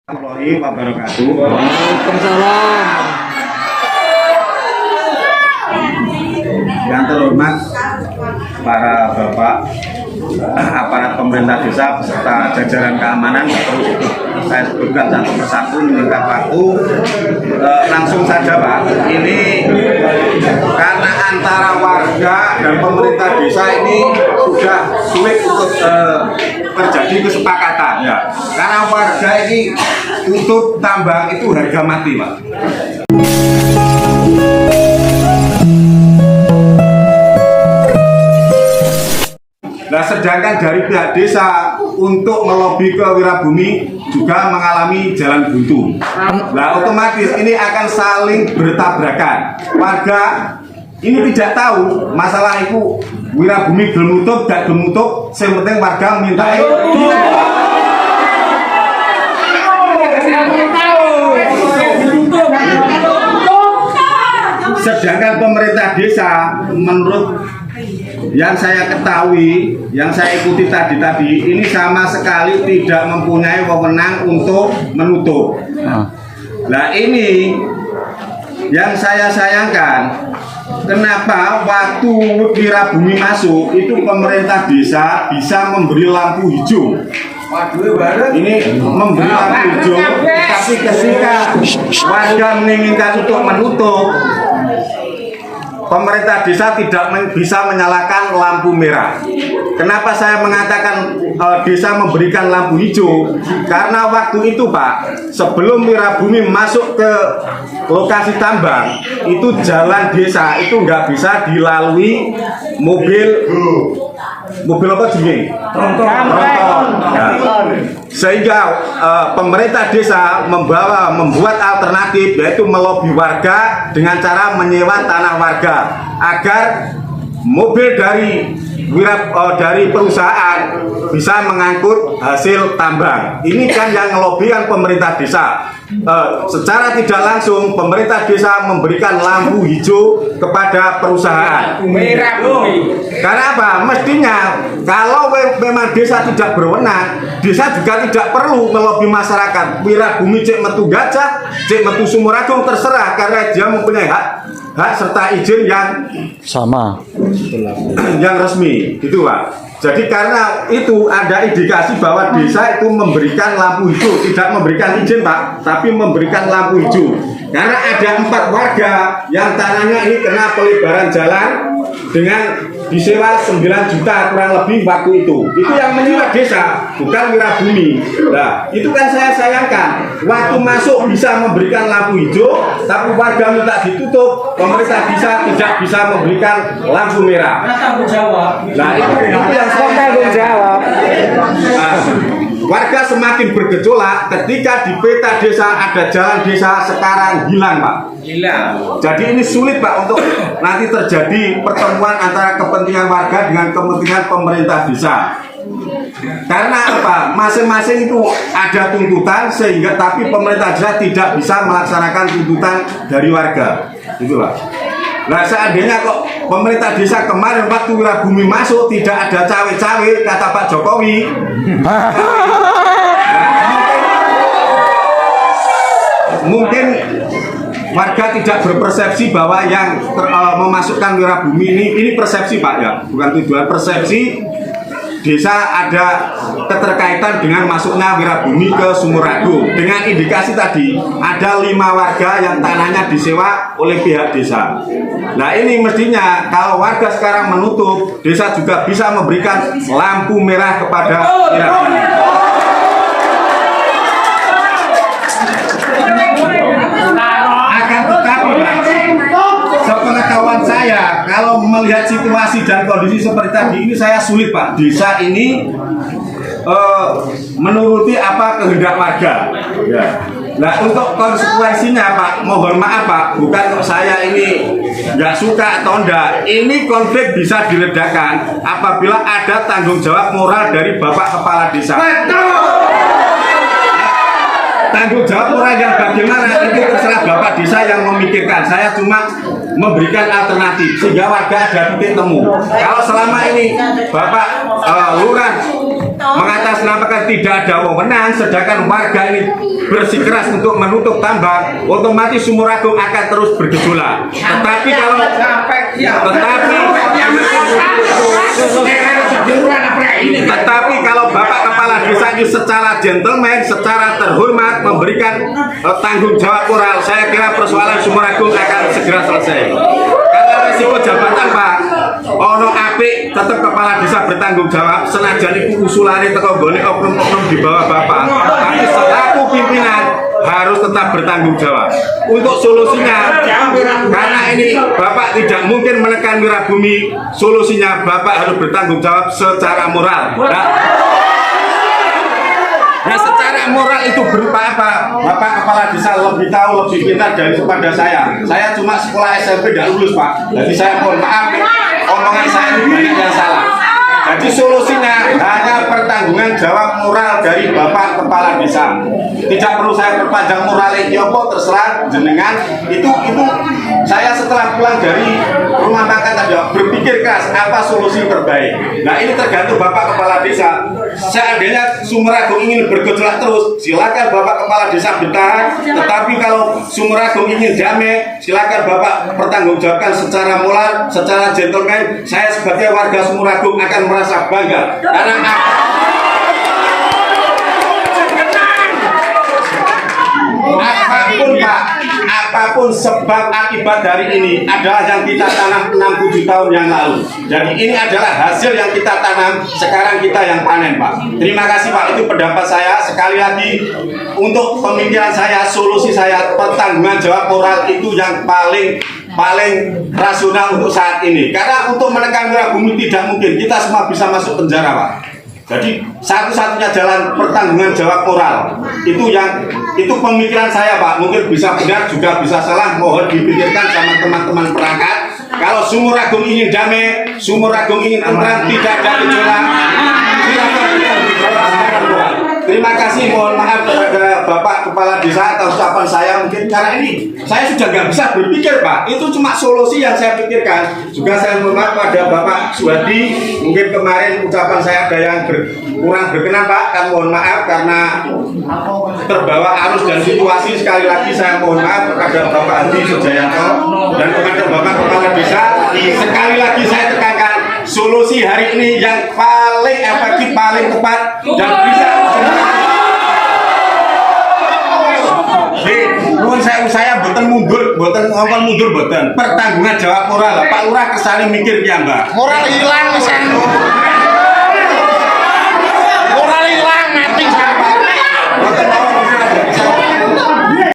Warahmatullahi wabarakatuh. Waalaikumsalam. Yang terhormat para bapak aparat pemerintah desa beserta jajaran keamanan, saya sebutkan satu persatu menyingkat waktu. Langsung saja Pak, ini karena antara warga dan pemerintah desa ini sudah sulit untuk terjadi kesepakatan ya. Karena warga ini tutup tambang itu harga mati Pak. Nah, sedangkan dari pihak desa untuk melobi ke Wirabumi juga mengalami jalan buntu. Nah, otomatis ini akan saling bertabrakan. Warga ini tidak tahu masalah itu Wirabumi gelem nutup gak gelem nutup, yang penting warga minta sedangkan pemerintah desa menurut yang saya ketahui, yang saya ikuti tadi ini sama sekali tidak mempunyai wewenang untuk menutup. Nah ini yang saya sayangkan, kenapa waktu Wirabumi masuk itu pemerintah desa bisa memberi lampu hijau. Ini memberi lampu hijau, tapi ketika warga menginginkan untuk menutup, pemerintah desa tidak bisa menyalakan lampu merah. Kenapa saya mengatakan desa memberikan lampu hijau? Karena waktu itu Pak, sebelum Wirabumi masuk ke lokasi tambang, itu jalan desa itu nggak bisa dilalui mobil apa jengking? Ya. Sehingga pemerintah desa membuat alternatif, yaitu melobi warga dengan cara menyewa tanah warga agar mobil dari perusahaan bisa mengangkut hasil tambang. Ini kan yang ngelobikan pemerintah desa. Secara tidak langsung pemerintah desa memberikan lampu hijau kepada perusahaan. Karena apa? Mestinya kalau memang desa tidak berwenang, desa juga tidak perlu melobi masyarakat. Wirabumi cek metu Gajah, cek metu Sumuragung terserah, karena dia mempunyai hak serta izin yang Sama. yang resmi, gitu Pak. Jadi karena itu ada indikasi bahwa desa itu memberikan lampu hijau, tidak memberikan izin Pak, tapi memberikan lampu hijau. Karena ada 4 warga yang tanahnya ini kena pelebaran jalan dengan disewa 9 juta kurang lebih waktu itu. Itu yang menyewa desa, bukan Wirabumi. Nah, itu kan saya sayangkan. Waktu masuk bisa memberikan lampu hijau, tapi warga minta ditutup, pemerintah desa tidak bisa memberikan lampu merah. Nah, itu yang saya Tanggung jawab. Nah, warga semakin bergejolak ketika di peta desa ada jalan desa sekarang hilang Pak. Hilang. Jadi ini sulit Pak untuk nanti terjadi pertemuan antara kepentingan warga dengan kepentingan pemerintah desa. Karena apa? Masing-masing itu ada tuntutan, sehingga tapi pemerintah desa tidak bisa melaksanakan tuntutan dari warga. Gitu Pak. Nah, seandainya kok pemerintah desa kemarin waktu Wirabumi masuk tidak ada cawe-cawe kata Pak Jokowi, mungkin warga tidak berpersepsi bahwa yang memasukkan Wirabumi ini persepsi Pak ya, bukan tujuan, persepsi desa ada keterkaitan dengan masuknya Wirabumi ke Sumuragung. Dengan indikasi tadi ada 5 warga yang tanahnya disewa oleh pihak desa. Nah ini mestinya kalau warga sekarang menutup, desa juga bisa memberikan lampu merah kepada Wirabumi. Akan tetapi sepengetahuan saya, kalau melihat situasi dan kondisi seperti tadi ini, saya sulit Pak. Desa ini menuruti apa kehendak warga. Ya. Nah untuk konsekuensinya Pak, mohon maaf Pak, bukan kok saya ini nggak suka atau enggak. Ini konflik bisa diredakan apabila ada tanggung jawab moral dari Bapak Kepala Desa. Tanggung jawab moral yang bagaimana itu terserah Bapak Desa yang memikirkan. Saya cuma memberikan alternatif sehingga warga ada titik temu. Kalau selama ini Bapak Lurah mengatasnamakan tidak ada wewenang, sedangkan warga ini bersikeras untuk menutup tambak, otomatis Sumuragung akan terus bergejolak. Tetapi kalau Bapak Kepala Desa ini secara gentleman, secara terhormat memberikan tanggung jawab moral, saya kira persoalan Sumuragung akan segera selesai. Karena resiko jabatan Pak, ono apik tetap kepala desa bertanggung jawab, senajan itu usulane teko gone oknum-oknum di bawah Bapak. Tapi selaku pimpinan harus tetap bertanggung jawab. Untuk solusinya, karena ini Bapak tidak mungkin menekan Wirabumi, solusinya Bapak harus bertanggung jawab secara moral. Nah, secara moral itu berupa apa? Bapak Kepala Desa lebih tahu, lebih pintar daripada saya. Saya cuma sekolah SMP dan lulus Pak. Jadi saya mohon maaf, omongan saya ini banyak yang salah. Jadi solusinya hanya pertanggungan jawab moral dari Bapak Kepala Desa. Tidak perlu saya perpanjang moral ini apa, terserah jenengan. Itu saya setelah pulang dari rumah makan tadi berpikir keras apa solusi terbaik. Nah, ini tergantung Bapak Kepala Desa. Seandainya Sumuragung ingin bergejolak terus, silakan Bapak Kepala Desa bertahan. Tetapi kalau Sumuragung ingin damai, silakan Bapak pertanggungjawabkan secara moral, secara gentleman. Saya sebagai warga Sumuragung akan merasa bangga karena apapun Pak, apapun sebab akibat dari ini adalah yang kita tanam 6-7 tahun yang lalu. Jadi ini adalah hasil yang kita tanam, sekarang kita yang panen Pak. Terima kasih Pak, itu pendapat saya. Sekali lagi untuk pemikiran saya, solusi saya, pertanggungan jawab moral itu yang paling rasional untuk saat ini. Karena untuk menekan Wirabumi tidak mungkin kita semua bisa masuk penjara Pak. Jadi satu-satunya jalan pertanggungan jawab moral itu pemikiran saya Pak. Mungkin bisa benar juga bisa salah, mohon dipikirkan sama teman-teman perangkat. Kalau Sumuragung ingin damai, Sumuragung ingin tenang, tidak ada gejolak, silakan terima kasih, mohon maaf kepada Bapak Kepala Desa atas ucapan saya mungkin karena ini saya sudah nggak bisa berpikir Pak. Itu cuma solusi yang saya pikirkan. Juga saya mohon maaf pada Bapak Suwadi, mungkin kemarin ucapan saya ada yang kurang berkenan Pak, kan mohon maaf karena terbawa arus dan situasi. Sekali lagi saya mohon maaf kepada Bapak Andi Sujayanto dan kepada Bapak Kepala Desa. Sekali lagi saya tekankan solusi hari ini yang paling efektif, paling tepat dan bisa. Saya boten mundur, boten pertanggungan jawab moral. Pak Lurah kesane mikir ya Mbak. Moral hilang misalnya.